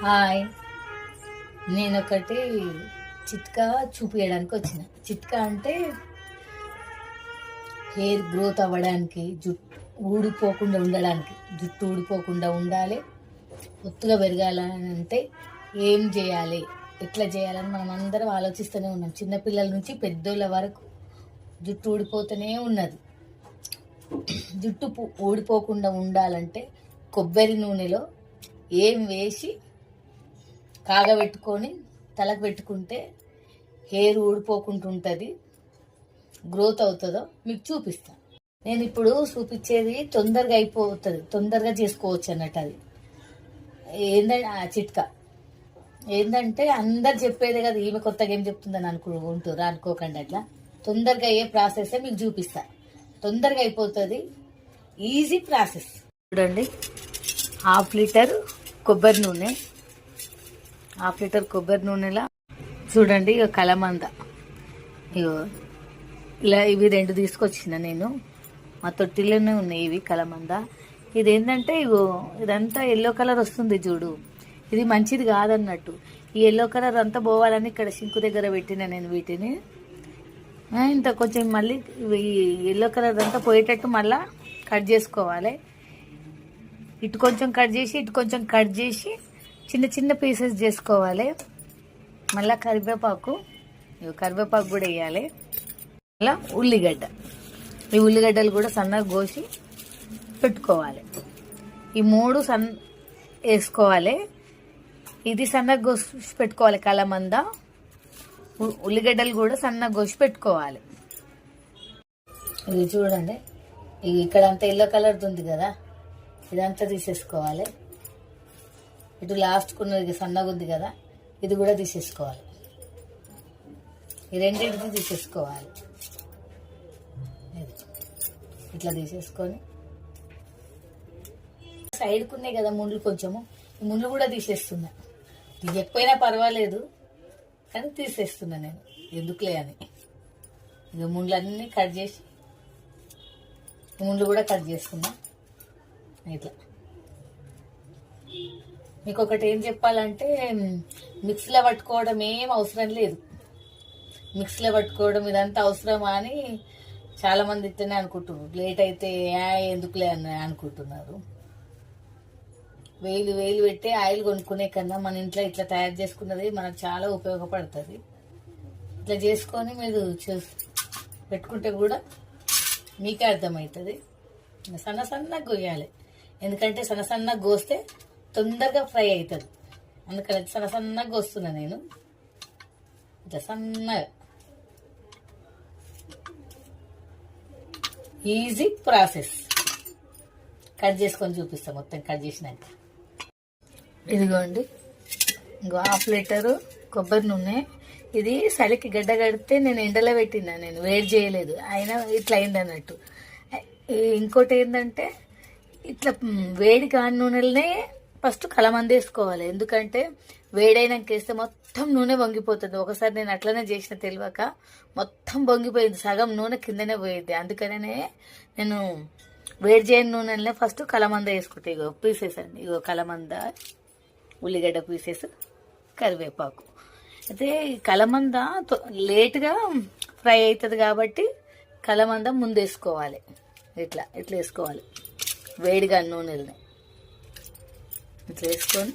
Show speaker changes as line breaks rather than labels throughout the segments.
Hi, నేనొకటి చిట్కా చూపించడానికి వచ్చిన. చిట్కా అంటే హెయిర్ గ్రోత్ అవ్వడానికి, జుట్టు ఊడిపోకుండా ఉండడానికి. జుట్టు ఊడిపోకుండా ఉండాలి, ఒత్తుగా పెరగాలని అంటే ఏం చేయాలి, ఎట్లా చేయాలని మనం అందరం ఆలోచిస్తూనే ఉన్నాం. చిన్నపిల్లల నుంచి పెద్దోళ్ళ వరకు జుట్టు ఊడిపోతూనే ఉన్నది. జుట్టు ఊడిపోకుండా ఉండాలంటే కొబ్బరి నూనెలో ఏం వేసి కాగబెట్టుకొని తలకు పెట్టుకుంటే హెయిర్ ఊడిపోకుండా ఉంటుంది, గ్రోత్ అవుతుందో మీకు చూపిస్తాను. నేను ఇప్పుడు చూపించేది తొందరగా అయిపోతుంది, తొందరగా చేసుకోవచ్చు అన్నట్టు. అది ఏంటంటే ఆ చిట్కా ఏంటంటే అందరు చెప్పేదే కదా, ఈమె కొత్తగా ఏం చెప్తుందని అనుకుంటారు. అనుకోకండి, అట్లా తొందరగా అయ్యే ప్రాసెస్ మీకు చూపిస్తా. తొందరగా అయిపోతుంది, ఈజీ ప్రాసెస్. చూడండి, హాఫ్ లీటర్ కొబ్బరి నూనె. హాఫ్ లీటర్ కొబ్బరి నూనెలా చూడండి, ఇక కలమంద, ఇగో ఇలా ఇవి 2 తీసుకొచ్చిన నేను. మా తొట్టిలోనే ఉన్నాయి ఇవి కలమంద. ఇది ఏంటంటే ఇగో ఇదంతా ఎల్లో కలర్ వస్తుంది చూడు, ఇది మంచిది కాదన్నట్టు. ఈ ఎల్లో కలర్ అంతా పోవాలని ఇక్కడ సింకు దగ్గర పెట్టిన నేను వీటిని. ఇంత కొంచెం మళ్ళీ ఈ ఎల్లో కలర్ అంతా పోయేటట్టు మళ్ళీ కట్ చేసుకోవాలి. ఇటు కొంచెం కట్ చేసి, ఇటు కొంచెం కట్ చేసి చిన్న చిన్న పీసెస్ చేసుకోవాలి. మళ్ళీ కరివేపాకు కూడా వేయాలి. అలా ఉల్లిగడ్డ, ఈ ఉల్లిగడ్డలు కూడా సన్నగా కోసి పెట్టుకోవాలి. ఈ 3 వేసుకోవాలి. ఇది సన్నగా కోసి పెట్టుకోవాలి కలమంద. ఉల్లిగడ్డలు కూడా సన్నగా కోసి పెట్టుకోవాలి. ఇది చూడండి, ఇక్కడ అంతా ఎల్లో కలర్ ఉంది కదా, ఇదంతా తీసేసుకోవాలి. ఇటు లాస్ట్కు ఉన్నది సన్నగా ఉంది కదా, ఇది కూడా తీసేసుకోవాలి. ఈ రెండింటిని తీసేసుకోవాలి. ఇట్లా తీసేసుకొని సైడ్కు ఉన్నాయి కదా ముండ్లు, కొంచెము ఈ ముండ్లు కూడా తీసేస్తున్నా. తీయకపోయినా పర్వాలేదు కానీ తీసేస్తున్నా నేను, ఎందుకులే అని. ఇక ముండ్లన్నీ కట్ చేసి ముండ్లు కూడా కట్ చేసుకున్నా. ఇట్లా మీకు ఒకటి ఏం చెప్పాలంటే, మిక్సీలో పట్టుకోవడం ఏం అవసరం లేదు. మిక్సీలో పట్టుకోవడం ఇదంతా అవసరమా అని చాలా మంది ఇట్లనే అనుకుంటున్నారు. లేట్ అయితే ఎందుకులే అని అనుకుంటున్నారు. వేలు పెట్టి ఆయిల్ కొనుక్కునే కన్నా మన ఇంట్లో ఇట్లా తయారు చేసుకున్నది మనకు చాలా ఉపయోగపడుతుంది. ఇట్లా చేసుకొని మీరు పెట్టుకుంటే కూడా మీకే అర్థమవుతుంది. సన్నగా గోయాలి, ఎందుకంటే సన్నగా కోస్తే తొందరగా ఫ్రై అవుతుంది. అందుకని సన్నగా కోస్తున్నా నేను. ఇట్లా సన్నగా, ఈజీ ప్రాసెస్. కట్ చేసుకొని చూపిస్తా మొత్తం కట్ చేసినాక. ఇదిగోండి, ఇంకో హాఫ్ లీటరు కొబ్బరి నూనె. ఇది చలికి గడ్డ కడితే నేను ఎండలో పెట్టినా, నేను వేడి చేయలేదు, అయినా ఇట్లా అయింది అన్నట్టు. ఇంకోటి ఏంటంటే, ఇట్లా వేడి కాని నూనెలనే ఫస్ట్ కలమంద వేసుకోవాలి. ఎందుకంటే వేడైనాక వేస్తే మొత్తం నూనె వంగిపోతుంది. ఒకసారి నేను అట్లనే చేసిన, తెలియక మొత్తం వంగిపోయింది, సగం నూనె కిందనే పోయింది. అందుకనే నేను వేడి చేయని నూనెలనే ఫస్ట్ కలమంద వేసుకుంటే. ఇగో పీసెస్ అండి, ఇగో కలమంద, ఉల్లిగడ్డ పీసెస్, కరివేపాకు. అయితే ఈ కలమంద లేట్గా ఫ్రై అవుతుంది కాబట్టి కలమంద ముందు వేసుకోవాలి. ఇట్లా వేసుకోవాలి, వేడిగా నూనెలని ఇట్లా వేసుకొని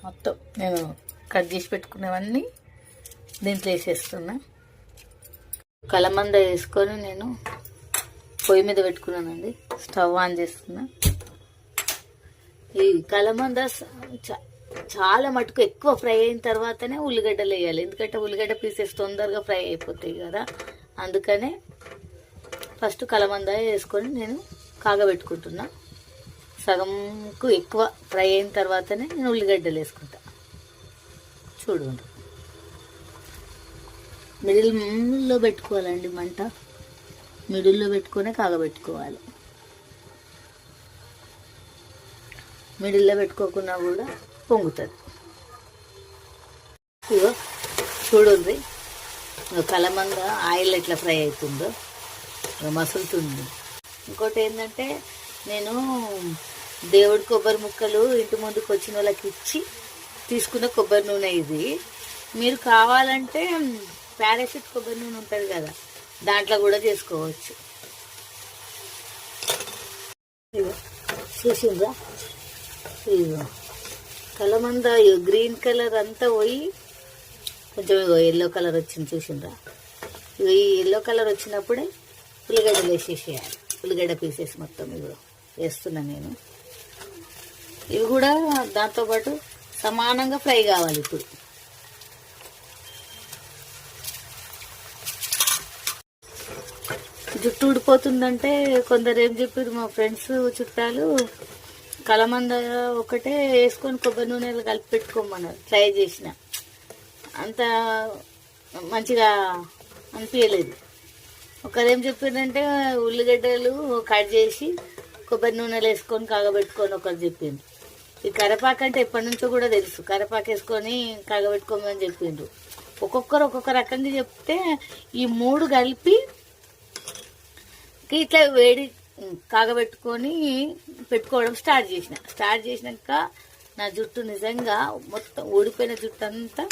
మొత్తం నేను కట్ చేసి పెట్టుకునేవన్నీ దీంట్లో వేసేస్తున్నా. కలమంద వేసుకొని నేను పొయ్యి మీద పెట్టుకున్నానండి, స్టవ్ ఆన్ చేస్తున్నా. ఈ కలమంద చాలా మటుకు ఎక్కువ ఫ్రై అయిన తర్వాతనే ఉల్లిగడ్డలు వేయాలి, ఎందుకంటే ఉల్లిగడ్డ పీసెస్ తొందరగా ఫ్రై అయిపోతాయి కదా. అందుకనే ఫస్ట్ కలమంద వేసుకొని నేను కాగబెట్టుకుంటున్నా. సగంకు ఎక్కువ ఫ్రై అయిన తర్వాతనే నేను ఉల్లిగడ్డలు వేసుకుంటా. చూడండి, మిడిల్లో పెట్టుకోవాలండి మంట, మిడిల్లో పెట్టుకొని కాగబెట్టుకోవాలి. మిడిల్లో పెట్టుకోకుండా కూడా పొంగుతుంది. ఇగో చూడండి, కలమంద ఆయిల్ ఎట్లా ఫ్రై అవుతుందో, మసులుతుంది. ఇంకోటి ఏంటంటే, నేను దేవుడి కొబ్బరి ముక్కలు ఇంటి ముందుకు వచ్చిన వాళ్ళకి ఇచ్చి తీసుకున్న కొబ్బరి నూనె ఇది. మీరు కావాలంటే పారాషూట్ కొబ్బరి నూనె ఉంటుంది కదా, దాంట్లో కూడా చేసుకోవచ్చు. చూసిండ్రా, ఇదిగో కలమంద గ్రీన్ కలర్ అంతా పోయి కొంచెం ఇగో ఎల్లో కలర్ వచ్చింది. చూసిండ్రా, ఈ ఎల్లో కలర్ వచ్చినప్పుడే ఉల్లిగడ్డలు వేసేసేయాలి. ఉల్లిగడ్డ పీసెస్ మొత్తం ఇగో వేస్తున్నాను నేను. ఇవి కూడా దాంతోపాటు సమానంగా ఫ్రై కావాలి. ఇప్పుడు జుట్టు ఊడిపోతుందంటే కొందరు ఏం చెప్పారు మా ఫ్రెండ్స్ చుట్టాలు, కలమంద ఒకటే వేసుకొని కొబ్బరి నూనెలు కలిపి పెట్టుకోమన్నారు. ట్రై చేసిన, అంత మంచిగా అనిపించలేదు. ఒకరేం చెప్పారంటే ఉల్లిగడ్డలు కట్ చేసి కొబ్బరి నూనెలు వేసుకొని కాగబెట్టుకొని ఒకరు చెప్పిండ్రు. ఈ కరివేపాకు అంటే ఎప్పటి నుంచో కూడా తెలుసు, కరివేపాకు వేసుకొని కాగబెట్టుకోమని చెప్పిండ్రు. ఒక్కొక్కరు ఒక్కొక్క రకంగా చెప్తే ఈ మూడు కలిపి ఇట్లా వేడి కాగబెట్టుకొని పెట్టుకోవడం స్టార్ట్ చేసినాక నా జుట్టు నిజంగా మొత్తం ఊడిపోయిన జుట్టు అంతా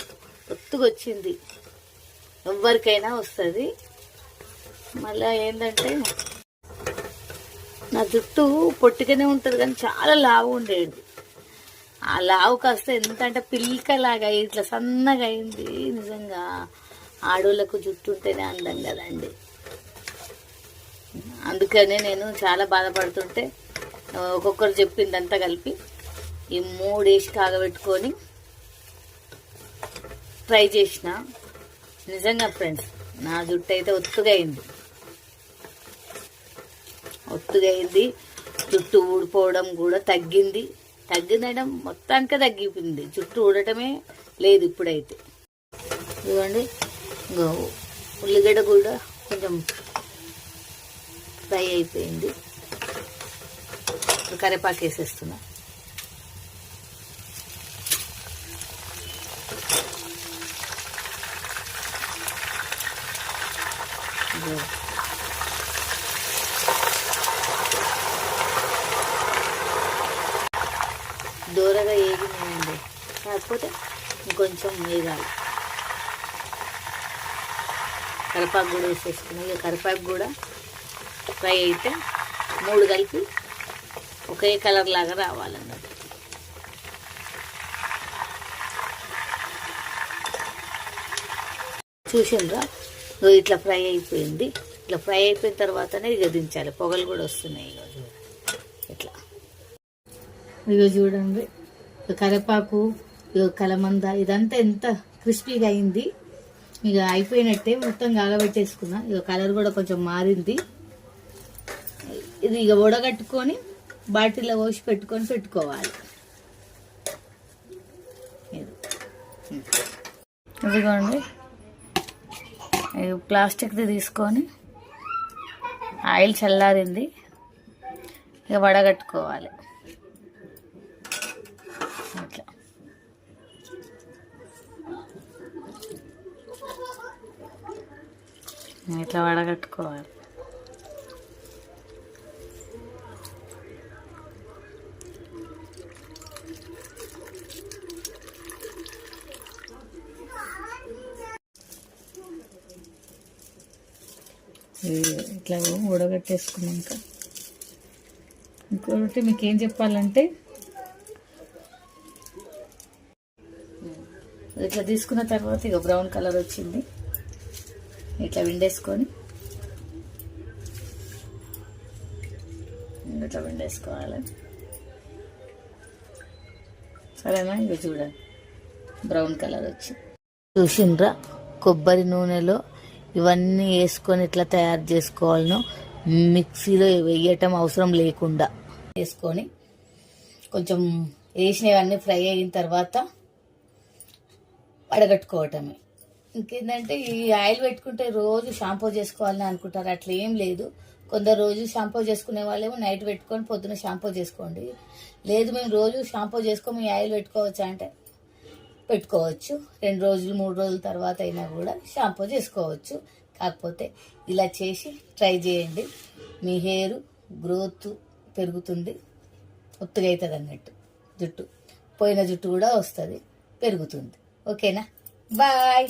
ఒత్తుగా వచ్చింది. ఎవరికైనా వస్తుంది. మళ్ళీ ఏంటంటే నా జుట్టు పొట్టిగానే ఉంటుంది కానీ చాలా లావు ఉండేది. ఆ లావు కాస్త ఎంత అంటే పిల్కలాగా ఇట్లా సన్నగా అయింది. నిజంగా ఆడోళ్ళకు జుట్టు ఉంటేనే అందం కదండి. అందుకనే నేను చాలా బాధపడుతుంటే ఒక్కొక్కరు చెప్పిందంతా కలిపి ఈ 3 వేసి కాగబెట్టుకొని ట్రై చేసిన. నిజంగా ఫ్రెండ్స్, నా జుట్టు అయితే ఒత్తుగా అయింది. జుట్టు ఊడిపోవడం కూడా తగ్గిందడం మొత్తానికే తగ్గిపోయింది. జుట్టు ఊడటమే లేదు ఇప్పుడైతే. ఇదిగోండి, ఉల్లిగడ్డ కూడా కొంచెం ఫ్రై అయిపోయింది. కరివేపాకు వేసేస్తున్నా. దూరగా ఏగినాయండి, కాకపోతే ఇంకొంచెం వేగాలి. కరివేపాకు కూడా వేసేసుకున్నాం. ఇక కరివేపాకు కూడా ఫ్రై అయితే 3 కలిపి ఒకే కలర్ లాగా రావాలన్నట్టు. చూసిండ్రా, ఇట్లా ఫ్రై అయిపోయింది. ఇట్లా ఫ్రై అయిపోయిన తర్వాతనే ఇక దించాలి. పొగలు కూడా వస్తున్నాయి. ఇట్లా ఇక చూడండి, కరివేపాకు, కలమంద ఇదంతా ఎంత క్రిస్పీగా అయింది. ఇక అయిపోయినట్టే మొత్తం కాగబెట్టేసుకున్నా. ఇక కలర్ కూడా కొంచెం మారింది. ఇది ఇక వడగట్టుకొని బాటిల్లో పోసి పెట్టుకోవాలి. ఇదిగోండి, ప్లాస్టిక్ది తీసుకొని ఆయిల్ చల్లారింది, ఇక వడగట్టుకోవాలి. అట్లా ఇట్లా వడగట్టుకోవాలి. ఇట్లా ఉడగట్టేసుకున్నాక ఇంకొకటి మీకు ఏం చెప్పాలంటే, ఇట్లా తీసుకున్న తర్వాత ఇక బ్రౌన్ కలర్ వచ్చింది. ఇట్లా విండేసుకొని ఇట్లా విండేసుకోవాలి. సరేనా? ఇక చూడండి, బ్రౌన్ కలర్ వచ్చి. చూసిండ్రా, కొబ్బరి నూనెలో ఇవన్నీ వేసుకొని ఇట్లా తయారు చేసుకోవాలను. మిక్సీలో వేయటం అవసరం లేకుండా వేసుకొని కొంచెం వేసినవన్నీ ఫ్రై అయిన తర్వాత వడగట్టుకోవటమే. ఇంకేంటంటే ఈ ఆయిల్ పెట్టుకుంటే రోజు షాంపూ చేసుకోవాలని అనుకుంటారు. అట్లా ఏం లేదు. కొందరు రోజు షాంపూ చేసుకునే వాళ్ళేమో నైట్ పెట్టుకొని పొద్దున షాంపూ చేసుకోండి. లేదు మేము రోజు షాంపూ చేసుకోము, ఈ ఆయిల్ పెట్టుకోవచ్చా అంటే పెట్టుకోవచ్చు. 2 రోజులు 3 రోజుల తర్వాత అయినా కూడా షాంపూ చేసుకోవచ్చు. కాకపోతే ఇలా చేసి ట్రై చేయండి, మీ హెయిర్ గ్రోత్ పెరుగుతుంది. ఒత్తుగా అవుతుంది అన్నట్టు జుట్టు. పోయిన జుట్టు కూడా వస్తుంది, పెరుగుతుంది. ఓకేనా? బాయ్.